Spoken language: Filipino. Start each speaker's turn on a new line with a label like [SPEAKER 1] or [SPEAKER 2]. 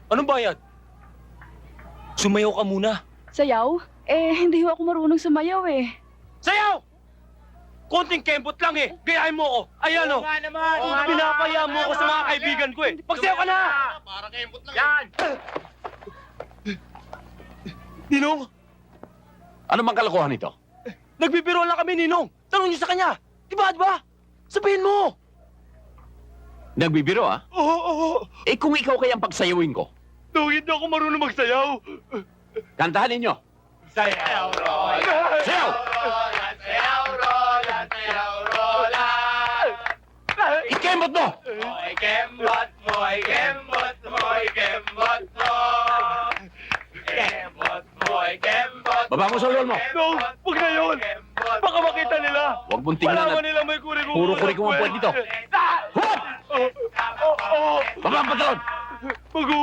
[SPEAKER 1] Anong bayad? Sumayaw ka muna.
[SPEAKER 2] Sayaw? Hindi ho ako marunong sumayaw eh.
[SPEAKER 1] Sayaw! Konting kembot lang eh. Gayahin mo ako. Ayan o.
[SPEAKER 3] nga naman!
[SPEAKER 1] Pinapaya mo ako sa mga kaibigan ko eh. Pagsayaw ka na!
[SPEAKER 3] Para kembot lang. Yan!
[SPEAKER 1] Ninong,
[SPEAKER 4] Ano mang kalokohan ito?
[SPEAKER 1] nagbibiro lang kami, Ninong. Tanong niyo sa kanya. Diba? Sabihin mo.
[SPEAKER 4] Nagbibiro, ah?
[SPEAKER 1] Oo.
[SPEAKER 4] Eh kung ikaw kayang pagsayawin ko,
[SPEAKER 1] No, hindi ako marunong magsayaw.
[SPEAKER 4] kantahan ninyo.
[SPEAKER 3] Sayaw, Roland!
[SPEAKER 4] Sayaw!
[SPEAKER 3] Sayaw, Roland! Sayaw, Roland!
[SPEAKER 4] Ikembot mo!
[SPEAKER 3] Mo'y kembot, mo'y kembot, mo'y kembot mo! Kembot, mo'y kembot!
[SPEAKER 4] Baba mo sa ulol mo.
[SPEAKER 1] No, huwag na yun. Baka makita nila.
[SPEAKER 4] Huwag mong tingnan
[SPEAKER 1] Malaman
[SPEAKER 4] at
[SPEAKER 1] nila may kuri-kuri.
[SPEAKER 4] puro kuri-kuri ang puwet dito. Huwag!
[SPEAKER 1] Oo.
[SPEAKER 4] Baba ang pantalon!
[SPEAKER 1] Mag